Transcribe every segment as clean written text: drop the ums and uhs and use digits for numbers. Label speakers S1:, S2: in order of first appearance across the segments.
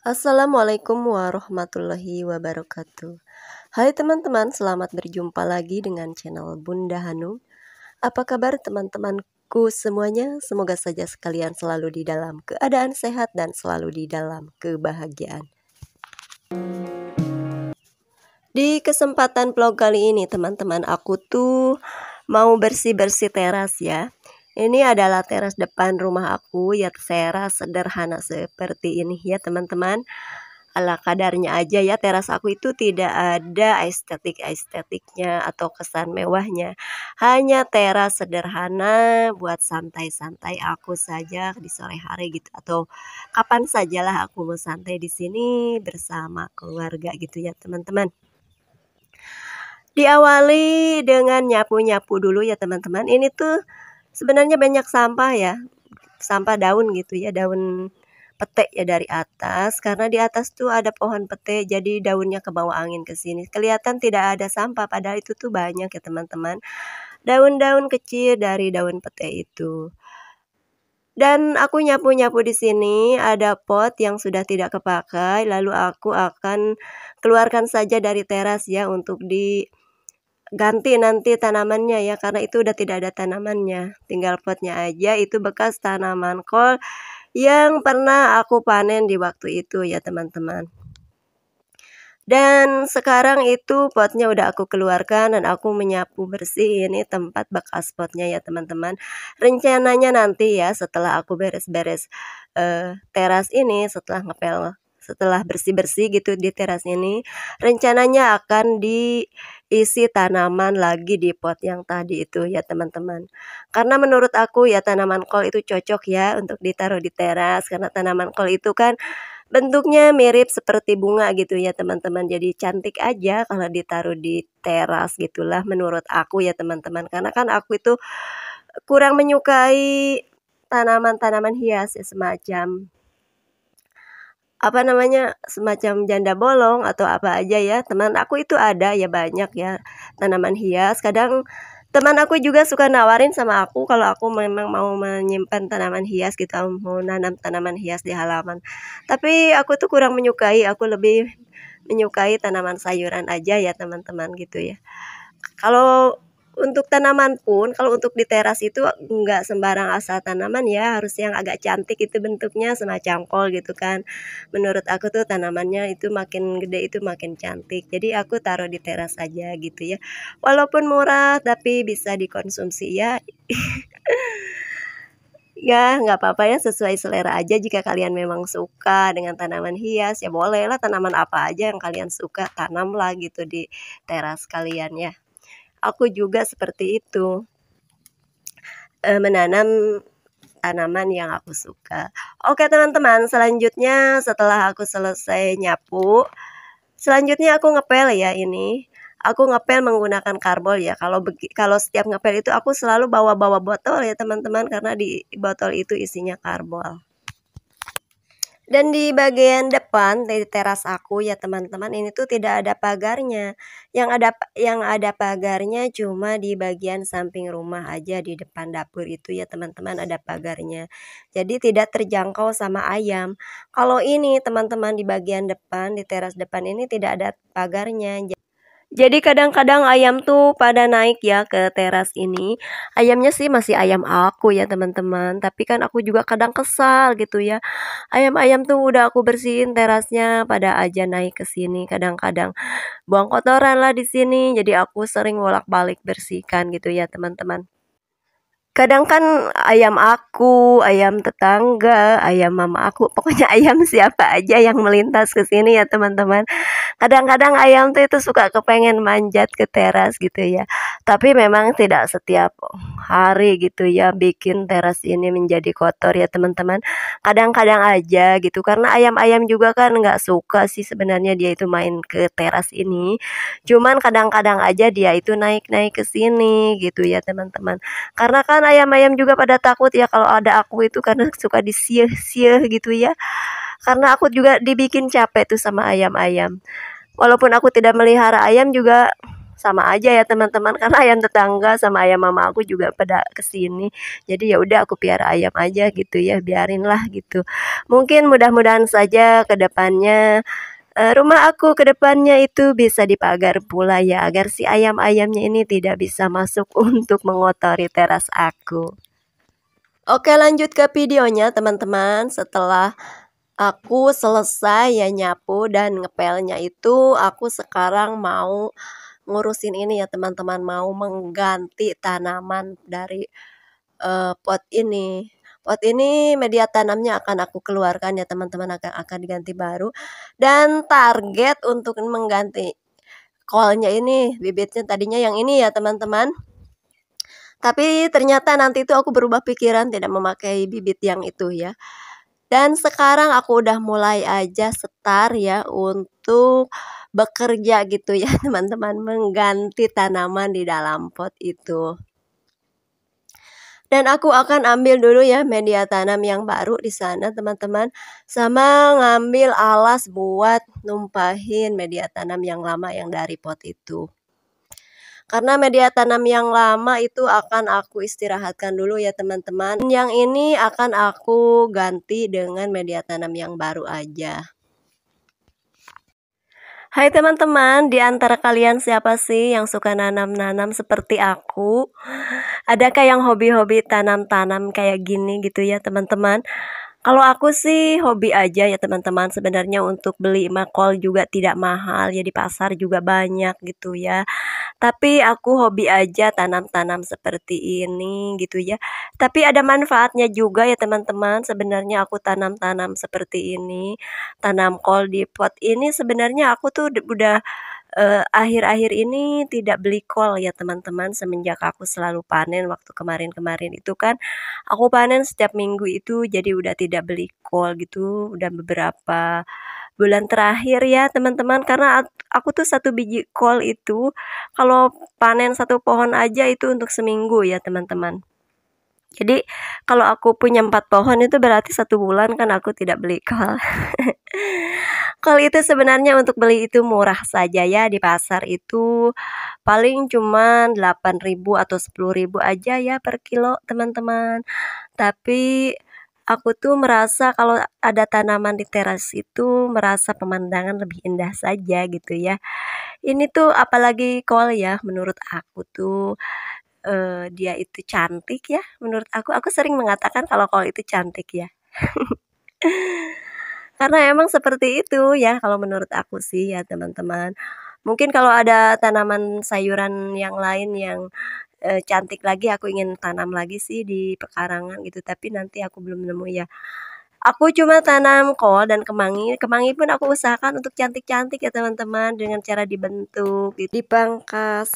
S1: Assalamualaikum warahmatullahi wabarakatuh. Hai teman-teman, selamat berjumpa lagi dengan channel Bunda Hanum. Apa kabar teman-temanku semuanya? Semoga saja sekalian selalu di dalam keadaan sehat dan selalu di dalam kebahagiaan. Di kesempatan vlog kali ini teman-teman, aku tuh mau bersih-bersih teras ya. Ini adalah teras depan rumah aku ya, teras sederhana seperti ini ya teman-teman. Ala kadarnya aja ya, teras aku itu tidak ada estetiknya atau kesan mewahnya. Hanya teras sederhana buat santai-santai aku saja di sore hari gitu, atau kapan sajalah aku mau santai di sini bersama keluarga gitu ya teman-teman. Diawali dengan nyapu-nyapu dulu ya teman-teman. Ini tuh sebenarnya banyak sampah ya, sampah daun gitu ya, daun pete ya dari atas, karena di atas tuh ada pohon pete, jadi daunnya ke bawah angin ke sini. Kelihatan tidak ada sampah, padahal itu tuh banyak ya teman-teman. Daun-daun kecil dari daun pete itu. Dan aku nyapu-nyapu di sini, ada pot yang sudah tidak kepakai, lalu aku akan keluarkan saja dari teras ya untuk diganti nanti tanamannya ya, karena itu udah tidak ada tanamannya, tinggal potnya aja. Itu bekas tanaman kol yang pernah aku panen di waktu itu ya teman-teman. Dan sekarang itu potnya udah aku keluarkan dan aku menyapu bersih ini tempat bekas potnya ya teman-teman. Rencananya nanti ya setelah aku beres-beres teras ini, setelah bersih-bersih gitu di teras ini, rencananya akan diisi tanaman lagi di pot yang tadi itu ya teman-teman. Karena menurut aku ya tanaman kol itu cocok ya untuk ditaruh di teras, karena tanaman kol itu kan bentuknya mirip seperti bunga gitu ya teman-teman. Jadi cantik aja kalau ditaruh di teras gitulah menurut aku ya teman-teman. Karena kan aku itu kurang menyukai tanaman-tanaman hias ya, semacam apa namanya, semacam janda bolong atau apa aja ya. Teman aku itu ada ya banyak ya tanaman hias. Kadang teman aku juga suka nawarin sama aku kalau aku memang mau menyimpan tanaman hias gitu, mau nanam tanaman hias di halaman. Tapi aku tuh kurang menyukai, aku lebih menyukai tanaman sayuran aja ya teman-teman gitu ya. Kalau untuk tanaman pun, kalau untuk di teras itu nggak sembarang asal tanaman ya, harus yang agak cantik itu bentuknya semacam kol gitu kan. Menurut aku tuh tanamannya itu makin gede itu makin cantik. Jadi aku taruh di teras aja gitu ya. Walaupun murah tapi bisa dikonsumsi ya. Ya nggak apa-apa ya, sesuai selera aja. Jika kalian memang suka dengan tanaman hias ya bolehlah, tanaman apa aja yang kalian suka tanamlah gitu di teras kalian ya. Aku juga seperti itu, menanam tanaman yang aku suka. Oke teman-teman, selanjutnya setelah aku selesai nyapu, selanjutnya aku ngepel ya ini. Aku ngepel menggunakan karbol ya. Kalau setiap ngepel itu aku selalu bawa botol ya teman-teman, karena di botol itu isinya karbol. Dan di bagian depan dari teras aku ya teman-teman, ini tuh tidak ada pagarnya. Yang ada pagarnya cuma di bagian samping rumah aja, di depan dapur itu ya teman-teman ada pagarnya. Jadi tidak terjangkau sama ayam. Kalau ini teman-teman di bagian depan, di teras depan ini tidak ada pagarnya. Jadi kadang-kadang ayam tuh pada naik ya ke teras ini. Ayamnya sih masih ayam aku ya teman-teman. Tapi kan aku juga kadang kesal gitu ya. Ayam-ayam tuh udah aku bersihin terasnya, pada aja naik ke sini. Kadang-kadang buang kotoran lah di sini. Jadi aku sering bolak-balik bersihkan gitu ya teman-teman. Kadang kan ayam aku, ayam tetangga, ayam mama aku, pokoknya ayam siapa aja yang melintas ke sini ya teman-teman. Kadang-kadang ayam tuh itu suka kepengen manjat ke teras gitu ya. Tapi memang tidak setiap hari gitu ya bikin teras ini menjadi kotor ya teman-teman. Kadang-kadang aja gitu, karena ayam-ayam juga kan nggak suka sih sebenarnya dia itu main ke teras ini. Cuman kadang-kadang aja dia itu naik-naik ke sini gitu ya teman-teman. Karena kan ayam-ayam juga pada takut ya kalau ada aku itu, karena suka disieh-sieh gitu ya. Karena aku juga dibikin capek tuh sama ayam-ayam. Walaupun aku tidak melihara ayam juga sama aja ya teman-teman, karena ayam tetangga sama ayam mama aku juga pada kesini. Jadi ya udah aku piara ayam aja gitu ya, biarinlah gitu. Mungkin mudah-mudahan saja ke depannya rumah aku ke depannya itu bisa dipagar pula ya, agar si ayam-ayamnya ini tidak bisa masuk untuk mengotori teras aku. Oke, lanjut ke videonya teman-teman. Setelah aku selesai ya nyapu dan ngepelnya itu, aku sekarang mau ngurusin ini ya teman-teman, mau mengganti tanaman dari pot ini. Pot ini media tanamnya akan aku keluarkan ya teman-teman, akan diganti baru. Dan target untuk mengganti kolnya ini, bibitnya tadinya yang ini ya teman-teman. Tapi ternyata nanti itu aku berubah pikiran tidak memakai bibit yang itu ya. Dan sekarang aku udah mulai aja start ya untuk bekerja gitu ya teman-teman, mengganti tanaman di dalam pot itu. Dan aku akan ambil dulu ya media tanam yang baru di sana teman-teman, sama ngambil alas buat numpahin media tanam yang lama yang dari pot itu. Karena media tanam yang lama itu akan aku istirahatkan dulu ya teman-teman. Yang ini akan aku ganti dengan media tanam yang baru aja. Hai teman-teman, di antara kalian siapa sih yang suka nanam-nanam seperti aku? Adakah yang hobi-hobi tanam-tanam kayak gini gitu ya teman-teman? Kalau aku sih hobi aja ya teman-teman, sebenarnya untuk beli kol juga tidak mahal ya, di pasar juga banyak gitu ya. Tapi aku hobi aja tanam-tanam seperti ini gitu ya. Tapi ada manfaatnya juga ya teman-teman, sebenarnya aku tanam-tanam seperti ini, tanam kol di pot ini sebenarnya aku tuh udah akhir-akhir ini tidak beli kol ya teman-teman, semenjak aku selalu panen. Waktu kemarin-kemarin itu kan aku panen setiap minggu itu, jadi udah tidak beli kol gitu, udah beberapa bulan terakhir ya teman-teman, karena aku tuh satu biji kol itu kalau panen satu pohon aja itu untuk seminggu ya teman-teman. Jadi kalau aku punya 4 pohon itu berarti 1 bulan kan aku tidak beli kol. Kol itu sebenarnya untuk beli itu murah saja ya, di pasar itu paling cuman 8.000 atau 10.000 aja ya per kilo teman-teman. Tapi aku tuh merasa kalau ada tanaman di teras itu merasa pemandangan lebih indah saja gitu ya. Ini tuh apalagi kol ya, menurut aku tuh dia itu cantik ya, menurut aku sering mengatakan kalau kol itu cantik ya. Karena emang seperti itu ya kalau menurut aku sih ya teman-teman. Mungkin kalau ada tanaman sayuran yang lain yang cantik lagi, aku ingin tanam lagi sih di pekarangan gitu, tapi nanti aku belum nemu ya. Aku cuma tanam kol dan kemangi. Kemangi pun aku usahakan untuk cantik-cantik ya teman-teman, dengan cara dibentuk, dipangkas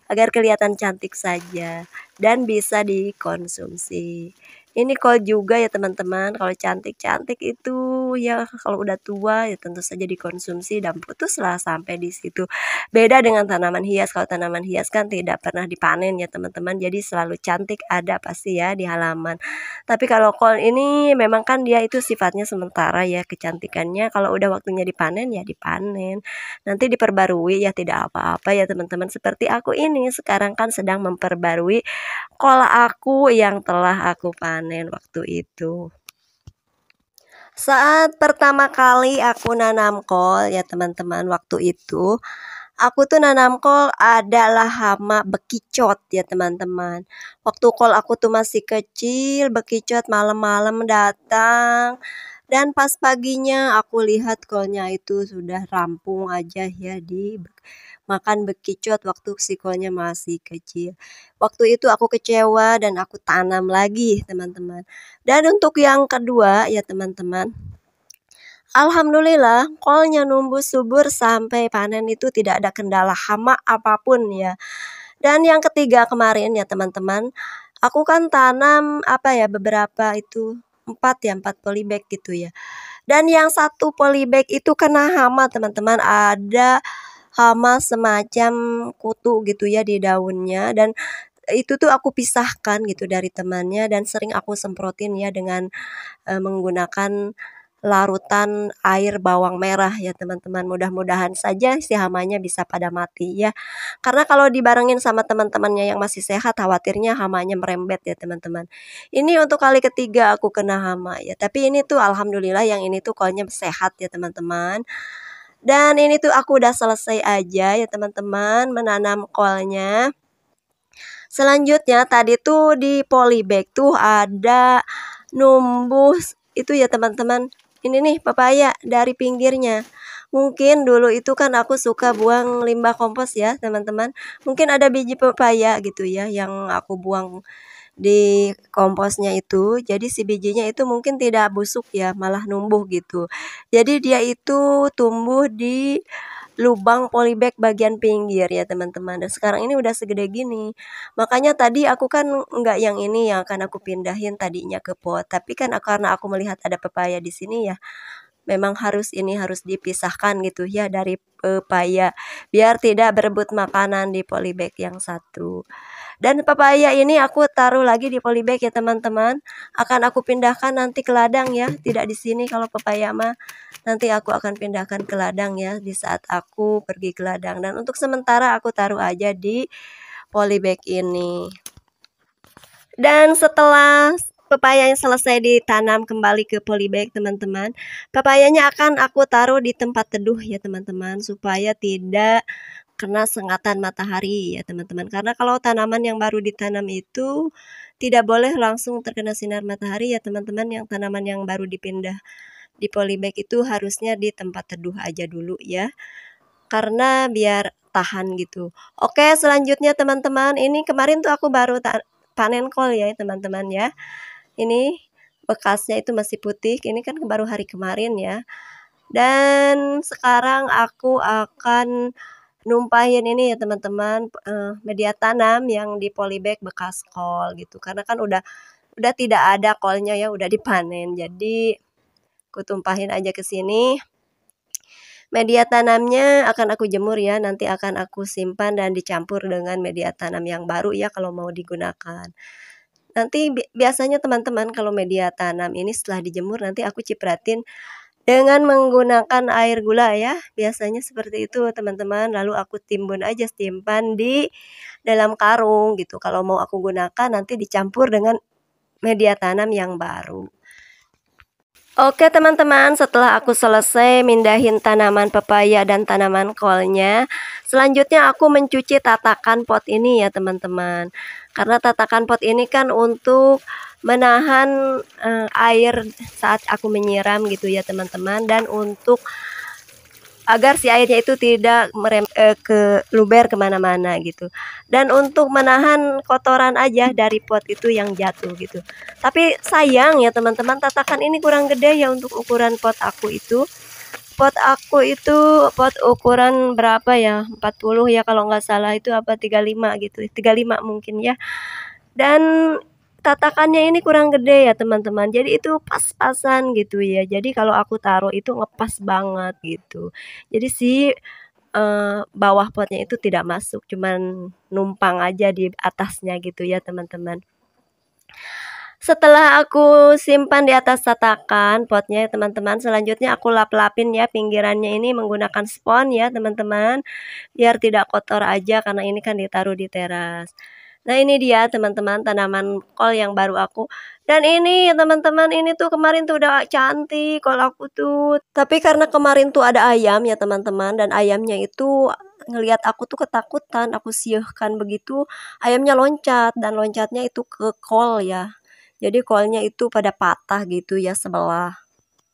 S1: agar kelihatan cantik saja dan bisa dikonsumsi. Ini kol juga ya teman-teman, kalau cantik-cantik itu ya kalau udah tua ya tentu saja dikonsumsi dan putuslah sampai di situ. Beda dengan tanaman hias, kalau tanaman hias kan tidak pernah dipanen ya teman-teman, jadi selalu cantik ada pasti ya di halaman. Tapi kalau kol ini memang kan dia itu sifatnya sementara ya kecantikannya, kalau udah waktunya dipanen ya dipanen. Nanti diperbarui ya tidak apa-apa ya teman-teman, seperti aku ini sekarang kan sedang memperbarui kol aku yang telah aku panen waktu itu. Saat pertama kali aku nanam kol ya teman-teman, waktu itu aku tuh nanam kol adalah hama bekicot ya teman-teman. Waktu kol aku tuh masih kecil, bekicot malam-malam datang. Dan pas paginya aku lihat kolnya itu sudah rampung aja ya makan bekicot waktu si kolnya masih kecil. Waktu itu aku kecewa dan aku tanam lagi teman-teman. Dan untuk yang kedua ya teman-teman, alhamdulillah kolnya numbuh subur sampai panen itu tidak ada kendala hama apapun ya. Dan yang ketiga kemarin ya teman-teman, aku kan tanam apa ya beberapa itu 4 polybag gitu ya. Dan yang satu polybag itu kena hama teman-teman, ada hama semacam kutu gitu ya di daunnya, dan itu tuh aku pisahkan gitu dari temannya dan sering aku semprotin ya dengan menggunakan larutan air bawang merah ya teman-teman. Mudah-mudahan saja si hamanya bisa pada mati ya. Karena kalau dibarengin sama teman-temannya yang masih sehat, khawatirnya hamanya merembet ya teman-teman. Ini untuk kali ketiga aku kena hama ya. Tapi ini tuh alhamdulillah yang ini tuh kolnya sehat ya teman-teman. Dan ini tuh aku udah selesai aja ya teman-teman menanam kolnya. Selanjutnya tadi tuh di polybag tuh ada numbuh itu ya teman-teman. Ini nih pepaya dari pinggirnya. Mungkin dulu itu kan aku suka buang limbah kompos ya teman-teman. Mungkin ada biji pepaya gitu ya yang aku buang di komposnya itu. Jadi si bijinya itu mungkin tidak busuk ya, malah numbuh gitu. Jadi dia itu tumbuh di lubang polybag bagian pinggir ya teman-teman. Dan sekarang ini udah segede gini. Makanya tadi aku kan enggak yang ini yang akan aku pindahin tadinya ke pot. Tapi kan karena aku melihat ada pepaya di sini ya, memang harus dipisahkan gitu ya dari pepaya biar tidak berebut makanan di polybag yang satu. Dan pepaya ini aku taruh lagi di polybag ya teman-teman. Akan aku pindahkan nanti ke ladang ya, tidak di sini kalau pepaya mah. Nanti aku akan pindahkan ke ladang ya di saat aku pergi ke ladang. Dan untuk sementara aku taruh aja di polybag ini. Dan setelah pepaya yang selesai ditanam kembali ke polybag teman-teman, pepayanya akan aku taruh di tempat teduh ya teman-teman, supaya tidak kena sengatan matahari ya teman-teman. Karena kalau tanaman yang baru ditanam itu tidak boleh langsung terkena sinar matahari ya teman-teman. Yang tanaman yang baru dipindah di polybag itu harusnya di tempat teduh aja dulu ya, karena biar tahan gitu. Oke, selanjutnya teman-teman, ini kemarin tuh aku baru panen kol ya teman-teman ya. Ini bekasnya itu masih putih, ini kan baru hari kemarin ya. Dan sekarang aku akan numpahin ini ya teman-teman, media tanam yang di polybag bekas kol gitu. Karena kan udah tidak ada kolnya ya, udah dipanen. Jadi aku tumpahin aja ke sini. Media tanamnya akan aku jemur ya, nanti akan aku simpan dan dicampur dengan media tanam yang baru ya kalau mau digunakan. Nanti biasanya teman-teman kalau media tanam ini setelah dijemur nanti aku cipratin dengan menggunakan air gula ya, biasanya seperti itu teman-teman. Lalu aku timbun aja, simpan di dalam karung gitu. Kalau mau aku gunakan nanti dicampur dengan media tanam yang baru. Oke teman-teman, setelah aku selesai mindahin tanaman pepaya dan tanaman kolnya, selanjutnya aku mencuci tatakan pot ini ya teman-teman. Karena tatakan pot ini kan untuk menahan air saat aku menyiram gitu ya teman-teman, dan untuk agar si airnya itu tidak ke luber kemana-mana gitu, dan untuk menahan kotoran aja dari pot itu yang jatuh gitu. Tapi sayang ya teman-teman, tatakan ini kurang gede ya untuk ukuran pot aku itu. Pot aku itu pot ukuran berapa ya, 40 ya kalau nggak salah, itu apa 35 gitu, 35 mungkin ya. Dan tatakannya ini kurang gede ya teman-teman, jadi itu pas-pasan gitu ya. Jadi kalau aku taruh itu ngepas banget gitu. Jadi si bawah potnya itu tidak masuk, cuman numpang aja di atasnya gitu ya teman-teman. Setelah aku simpan di atas tatakan potnya ya teman-teman, selanjutnya aku lap-lapin ya pinggirannya ini menggunakan spons ya teman-teman, biar tidak kotor aja karena ini kan ditaruh di teras. Nah ini dia teman-teman tanaman kol yang baru aku. Dan ini teman-teman, ini tuh kemarin tuh udah cantik kol aku tuh. Tapi karena kemarin tuh ada ayam ya teman-teman, dan ayamnya itu ngelihat aku tuh ketakutan, aku siuhkan begitu, ayamnya loncat, dan loncatnya itu ke kol ya. Jadi kolnya itu pada patah gitu ya sebelah.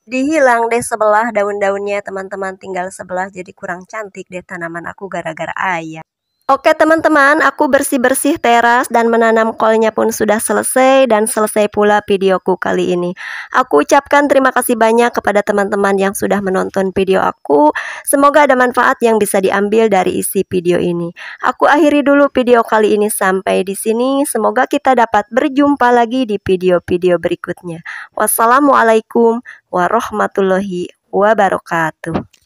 S1: Dihilang deh sebelah daun-daunnya teman-teman, tinggal sebelah, jadi kurang cantik deh tanaman aku gara-gara ayam. Oke teman-teman, aku bersih-bersih teras dan menanam kolnya pun sudah selesai, dan selesai pula videoku kali ini. Aku ucapkan terima kasih banyak kepada teman-teman yang sudah menonton video aku. Semoga ada manfaat yang bisa diambil dari isi video ini. Aku akhiri dulu video kali ini sampai di sini. Semoga kita dapat berjumpa lagi di video-video berikutnya. Wassalamualaikum warahmatullahi wabarakatuh.